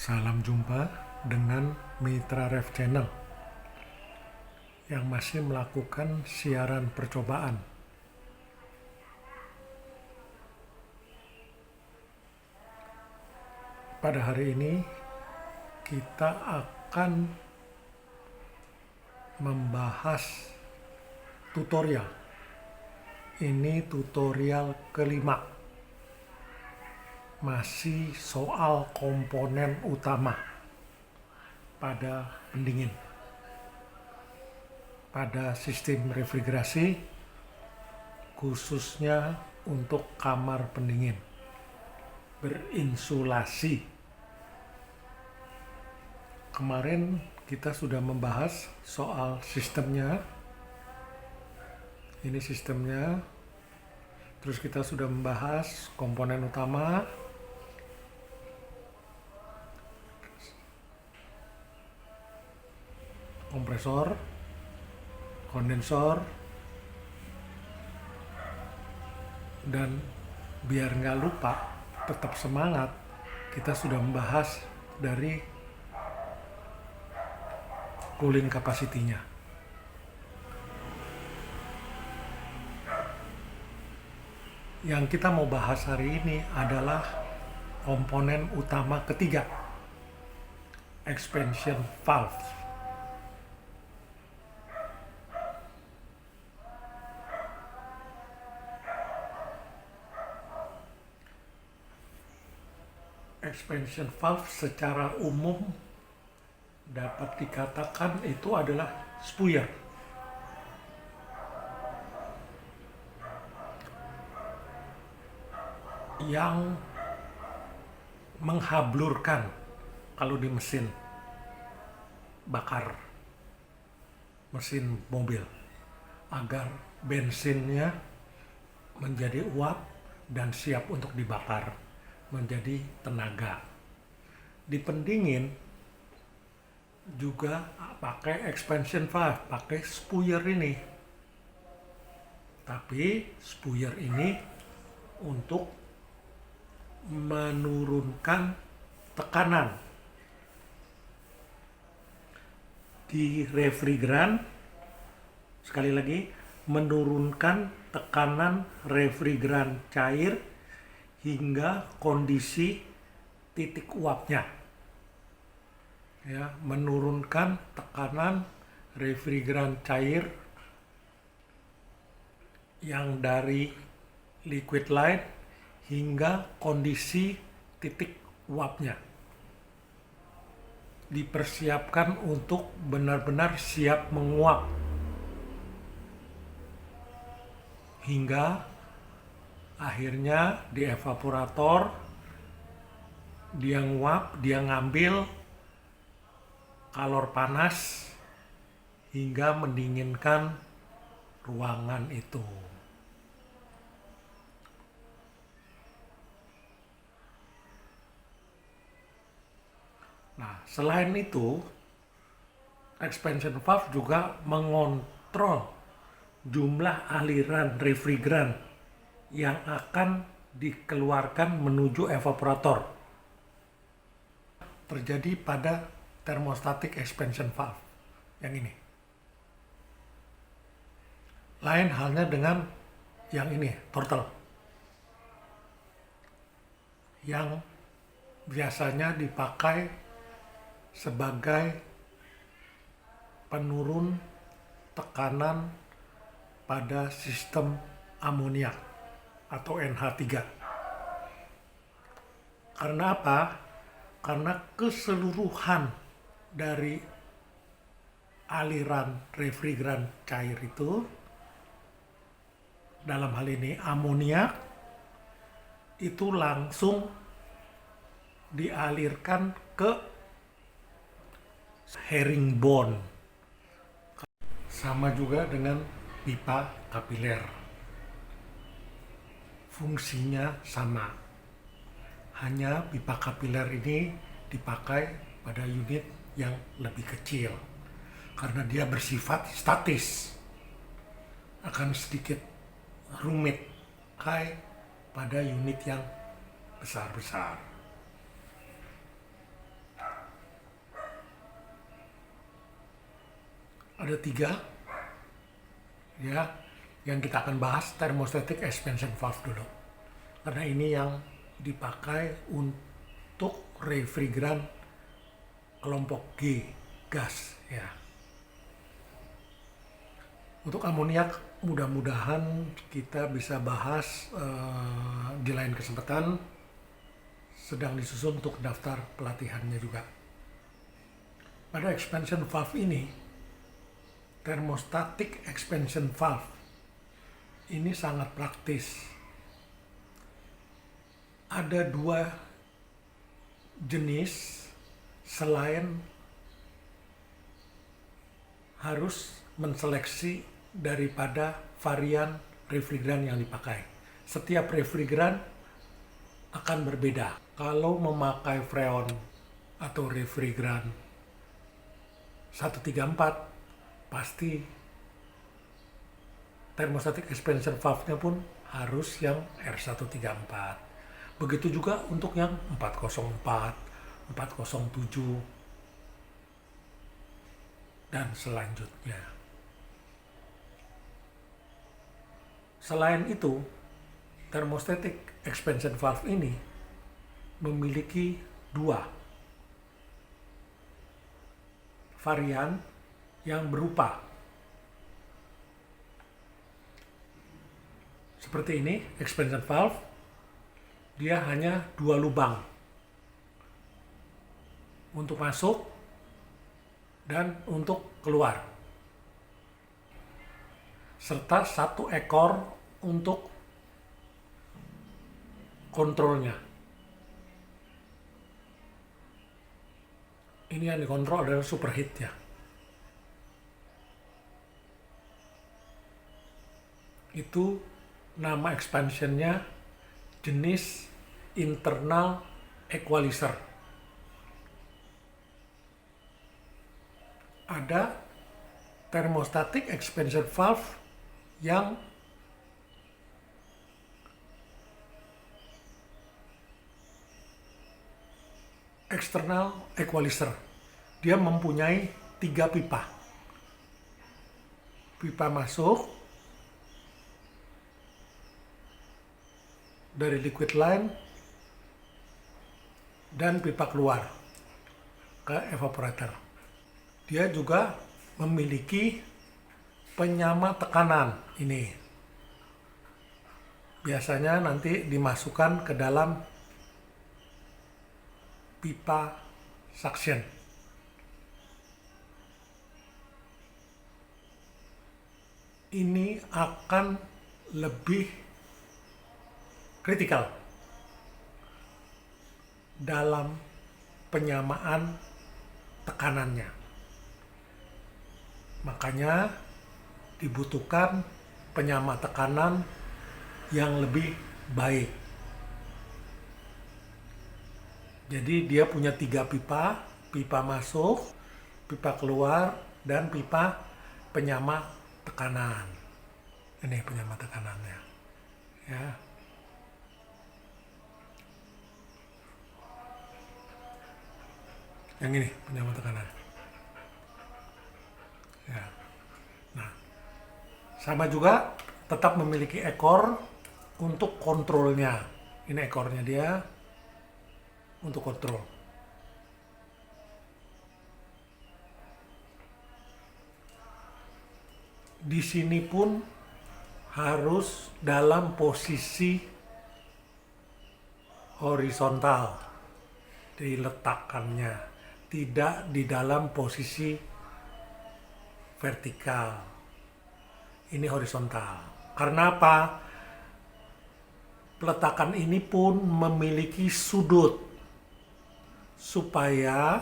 Salam jumpa dengan Mitra Ref Channel yang masih melakukan siaran percobaan. Pada hari ini kita akan membahas tutorial. Ini tutorial kelima. Masih soal komponen utama pada pendingin. Pada sistem refrigerasi, khususnya untuk kamar pendingin berinsulasi. Kemarin kita sudah membahas soal sistemnya. Ini sistemnya. Terus kita sudah membahas komponen utama, kompresor, kondensor, dan biar nggak lupa, tetap semangat, kita sudah membahas dari cooling capacity-nya. Yang kita mau bahas hari ini adalah komponen utama ketiga, expansion valve. Expansion valve secara umum dapat dikatakan itu adalah spuyer. Yang menghablurkan kalau di mesin bakar, mesin mobil, agar bensinnya menjadi uap dan siap untuk dibakar, menjadi tenaga. Di pendingin juga pakai expansion valve, pakai spuyer ini. Tapi spuyer ini untuk menurunkan tekanan di refrigeran. Sekali lagi, menurunkan tekanan refrigeran cair hingga kondisi titik uapnya. Ya, menurunkan tekanan refrigeran cair yang dari liquid light hingga kondisi titik uapnya. Dipersiapkan untuk benar-benar siap menguap. Hingga akhirnya di evaporator dia nguap, dia ngambil kalor panas hingga mendinginkan ruangan itu. Nah, selain itu, expansion valve juga mengontrol jumlah aliran refrigeran yang akan dikeluarkan menuju evaporator. Terjadi pada thermostatic expansion valve yang ini. Lain halnya dengan yang ini, turtle, yang biasanya dipakai sebagai penurun tekanan pada sistem amoniak atau NH3. Karena apa? Karena keseluruhan dari aliran refrigeran cair itu, dalam hal ini amoniak, itu langsung dialirkan ke herringbone. Sama juga dengan pipa kapiler. Fungsinya sama. Hanya pipa kapiler ini dipakai pada unit yang lebih kecil. Karena dia bersifat statis. Akan sedikit rumit pada unit yang besar-besar. Ada 3 ya, yang kita akan bahas thermostatic expansion valve dulu, karena ini yang dipakai untuk refrigeran kelompok G, gas ya. Untuk amoniak mudah-mudahan kita bisa bahas di lain kesempatan, sedang disusun untuk daftar pelatihannya juga. Pada expansion valve ini, thermostatic expansion valve ini sangat praktis. Ada 2 jenis selain harus menseleksi daripada varian refrigeran yang dipakai. Setiap refrigeran akan berbeda. Kalau memakai freon atau refrigeran 134, pasti thermostatic expansion valve-nya pun harus yang R134. Begitu juga untuk yang 404, 407, dan selanjutnya. Selain itu, thermostatic expansion valve ini memiliki 2 varian yang berupa seperti ini. Expansion valve dia hanya 2 lubang untuk masuk dan untuk keluar, serta 1 ekor untuk kontrolnya. Ini yang dikontrol adalah superheat-nya. Itu nama expansionnya jenis internal equalizer. Ada thermostatic expansion valve yang external equalizer. Dia mempunyai 3 pipa. Pipa masuk dari liquid line dan pipa keluar ke evaporator. Dia juga memiliki penyama tekanan ini. Biasanya nanti dimasukkan ke dalam pipa suction. Ini akan lebih kritikal dalam penyamaan tekanannya. Makanya dibutuhkan penyama tekanan yang lebih baik. Jadi dia punya 3 pipa, pipa masuk, pipa keluar, dan pipa penyama tekanan. Ini penyama tekanannya. Ya. Yang ini penyama tekanan. Ya. Nah, sama juga tetap memiliki ekor untuk kontrolnya. Ini ekornya dia untuk kontrol. Di sini pun harus dalam posisi horizontal diletakkannya, tidak di dalam posisi vertikal. Ini horizontal. Karena apa? Peletakan ini pun memiliki sudut supaya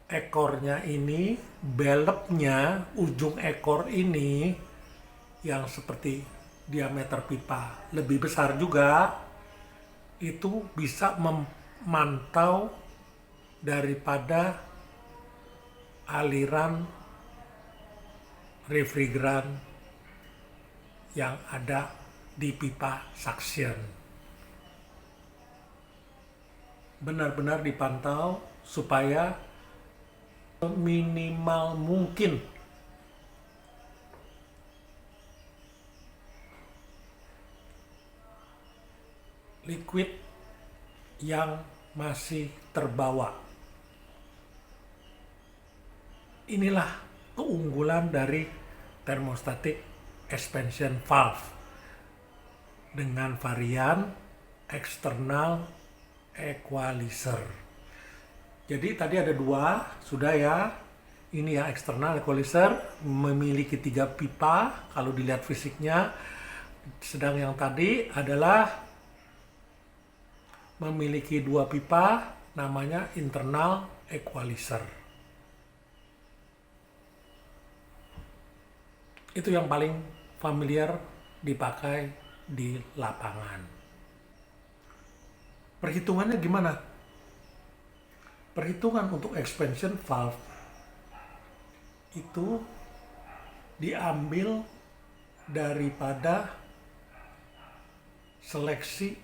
ekornya ini, belepnya, ujung ekor ini yang seperti diameter pipa lebih besar juga, itu bisa memantau daripada aliran refrigeran yang ada di pipa suction. Benar-benar dipantau supaya minimal mungkin liquid yang masih terbawa. Inilah keunggulan dari thermostatic expansion valve dengan varian external equalizer. Jadi tadi ada dua, sudah ya. Ini yang external equalizer, memiliki 3 pipa kalau dilihat fisiknya. Sedang yang tadi adalah memiliki 2 pipa, namanya internal equalizer. Itu yang paling familiar dipakai di lapangan. Perhitungannya gimana? Perhitungan untuk expansion valve itu diambil daripada seleksi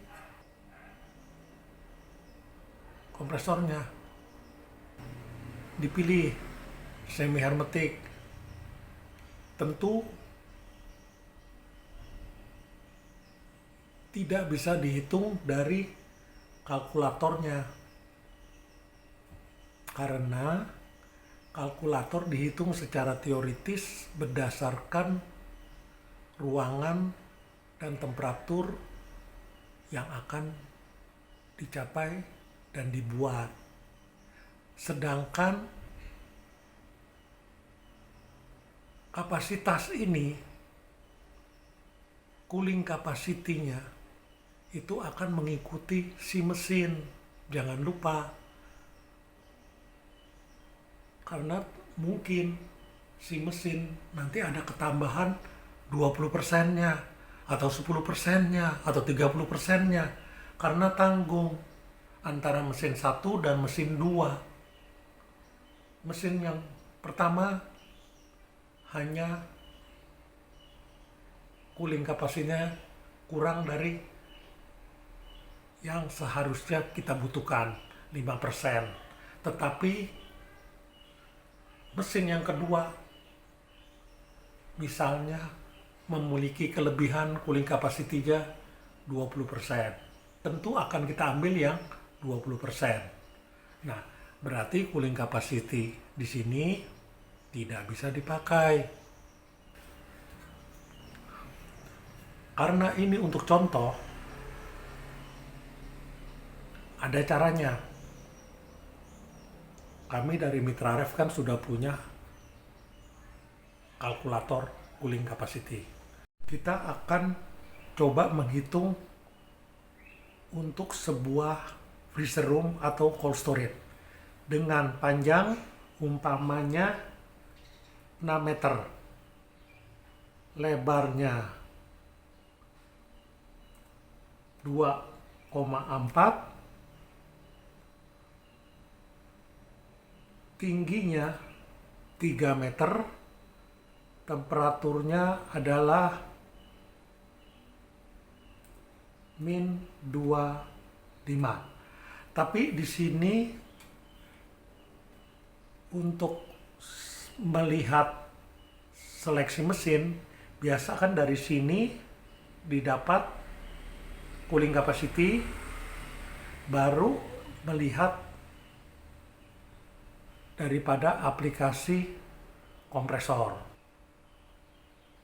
kompresornya. Dipilih semi hermetik. Tentu tidak bisa dihitung dari kalkulatornya, karena kalkulator dihitung secara teoritis berdasarkan ruangan dan temperatur yang akan dicapai dan dibuat. Sedangkan kapasitas ini, cooling capacity-nya itu akan mengikuti si mesin. Jangan lupa. Karena mungkin si mesin nanti ada ketambahan 20%-nya atau 10%-nya atau 30%-nya karena tanggung antara mesin 1 dan mesin 2. Mesin yang pertama hanya cooling kapasitasnya kurang dari yang seharusnya kita butuhkan 5%. Tetapi mesin yang kedua misalnya memiliki kelebihan cooling capacity-nya 20%. Tentu akan kita ambil yang 20%. Nah, berarti cooling capacity di sini tidak bisa dipakai. Karena ini untuk contoh, ada caranya. Kami dari Mitra Ref kan sudah punya kalkulator cooling capacity. Kita akan coba menghitung untuk sebuah freezer room atau cold storage dengan panjang umpamanya 6 meter, lebarnya 2,4, tingginya 3 meter, temperaturnya adalah -25. Tapi di sini untuk melihat seleksi mesin, biasa kan dari sini didapat cooling capacity, baru melihat daripada aplikasi kompresor.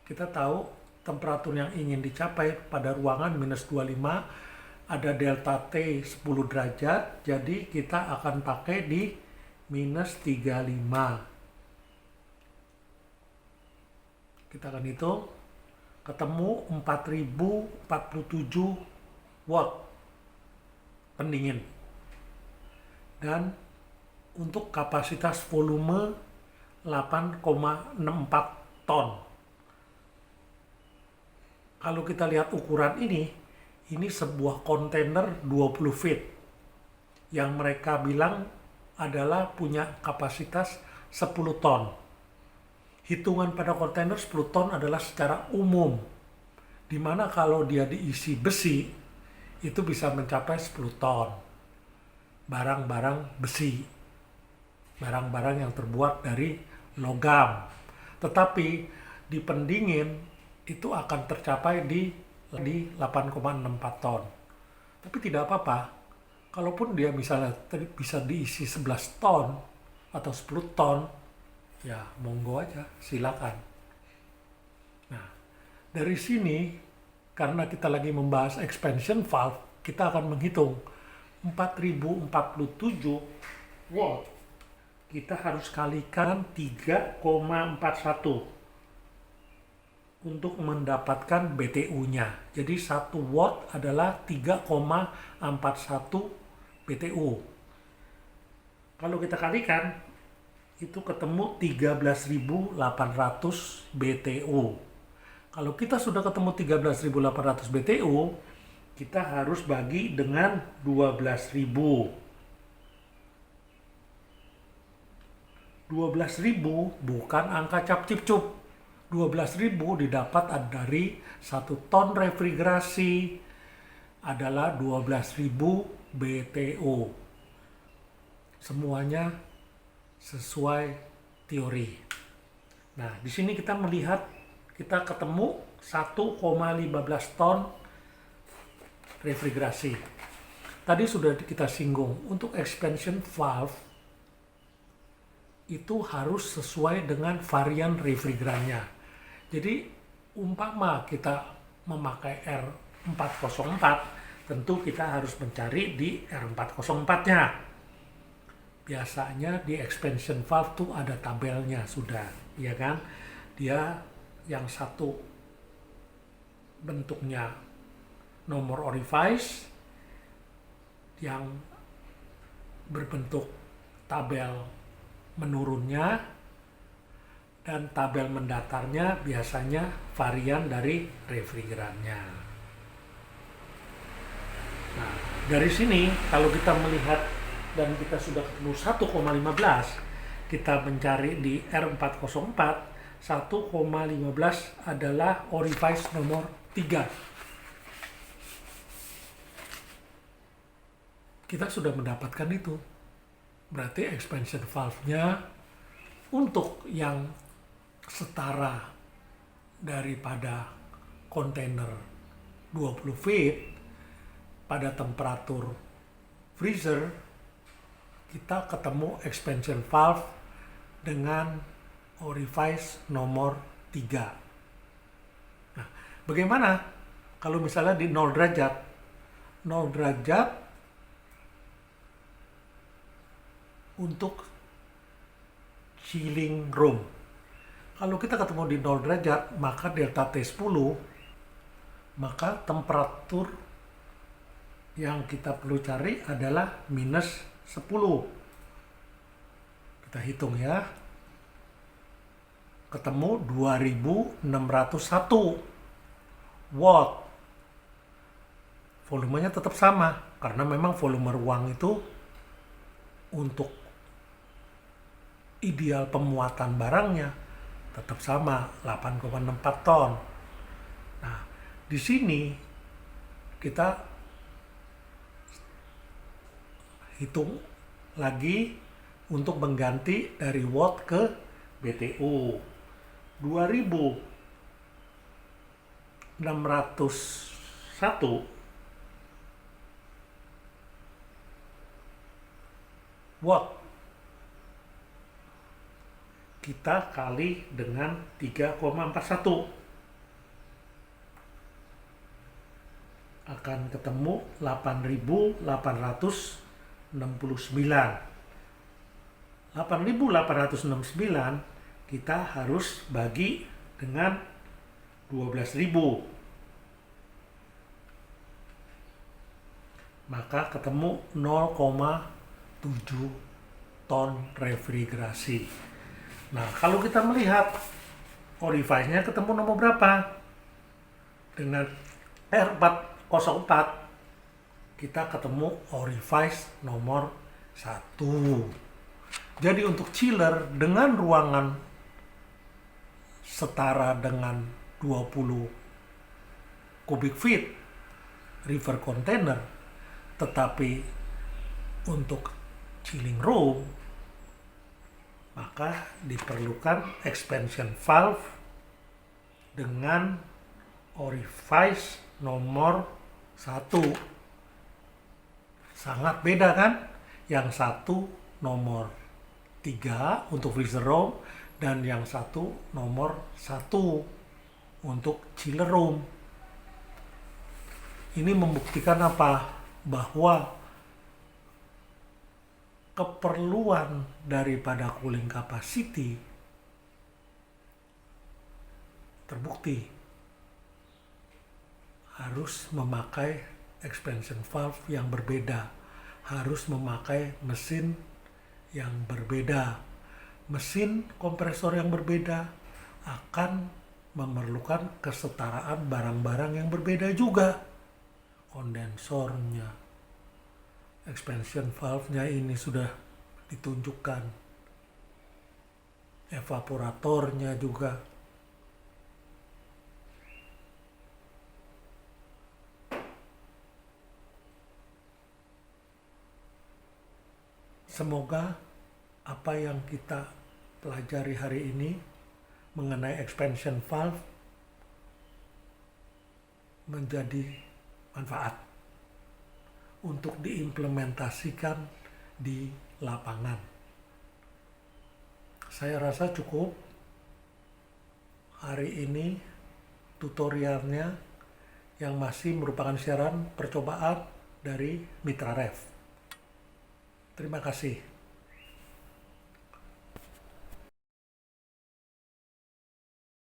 Kita tahu temperatur yang ingin dicapai pada ruangan -25, ada delta T 10 derajat, jadi kita akan pakai di -35. Kita akan hitung, ketemu 4047 watt pendingin. Dan untuk kapasitas volume 8,64 ton. Kalau kita lihat ukuran ini sebuah kontainer 20 feet yang mereka bilang adalah punya kapasitas 10 ton. Hitungan pada kontainer 10 ton adalah secara umum, di mana kalau dia diisi besi itu bisa mencapai 10 ton. Barang-barang besi, barang-barang yang terbuat dari logam. Tetapi di pendingin itu akan tercapai di 8,64 ton. Tapi tidak apa-apa, kalaupun dia misalnya tadi bisa diisi 11 ton atau 10 ton, ya monggo aja, silakan. Nah, dari sini karena kita lagi membahas expansion valve, kita akan menghitung 4047 watt. Kita harus kalikan 3,41 untuk mendapatkan BTU-nya. Jadi 1 watt adalah 3,41 BTU. Kalau kita kalikan, itu ketemu 13.800 BTU. Kalau kita sudah ketemu 13.800 BTU, kita harus bagi dengan 12.000. 12.000 bukan angka cap-cip-cup. 12.000 didapat dari 1 ton refrigerasi adalah 12.000 BTU. Semuanya sesuai teori. Nah, di sini kita melihat kita ketemu 1,15 ton refrigerasi. Tadi sudah kita singgung, untuk expansion valve itu harus sesuai dengan varian refrigerannya. Jadi umpama kita memakai R404, tentu kita harus mencari di R404-nya. Biasanya di expansion valve tuh ada tabelnya sudah, ya kan? Dia yang satu bentuknya nomor orifice, yang berbentuk tabel menurunnya, dan tabel mendatarnya biasanya varian dari refrigerannya. Nah, dari sini kalau kita melihat dan kita sudah ketemu 1,15, kita mencari di R404, 1,15 adalah orifice nomor 3. Kita sudah mendapatkan itu. Berarti expansion valve-nya untuk yang setara daripada kontainer 20 feet pada temperatur freezer, kita ketemu expansion valve dengan orifice nomor 3. Nah, bagaimana kalau misalnya di 0 derajat? 0 derajat untuk chilling room. Kalau kita ketemu di 0 derajat, maka delta T10, maka temperatur yang kita perlu cari adalah minus 10. Kita hitung ya. Ketemu 2601 watt. Volumenya tetap sama, karena memang volume ruang itu untuk ideal pemuatan barangnya tetap sama, 8,64 ton. Nah, di sini kita hitung lagi untuk mengganti dari watt ke BTU. 2601 watt kita kali dengan 3,41 akan ketemu 8.869. 8.869 kita harus bagi dengan 12.000, maka ketemu 0,7 ton refrigerasi. Nah, kalau kita melihat orifice-nya ketemu nomor berapa? Dengan R404 kita ketemu orifice nomor 1. Jadi untuk chiller dengan ruangan setara dengan 20 kubik feet river container, tetapi untuk chilling room maka diperlukan expansion valve dengan orifice nomor 1 Sangat beda kan? Yang satu nomor 3 untuk freezer room dan yang satu nomor 1 untuk chiller room. Ini membuktikan apa? Bahwa keperluan daripada cooling capacity terbukti harus memakai expansion valve yang berbeda, harus memakai mesin yang berbeda. Mesin kompresor yang berbeda akan memerlukan kesetaraan barang-barang yang berbeda juga. Kondensornya, expansion valve-nya ini sudah ditunjukkan. Evaporatornya juga. Semoga apa yang kita pelajari hari ini mengenai expansion valve menjadi manfaat untuk diimplementasikan di lapangan. Saya rasa cukup hari ini tutorialnya yang masih merupakan siaran percobaan dari Mitra Ref. Terima kasih.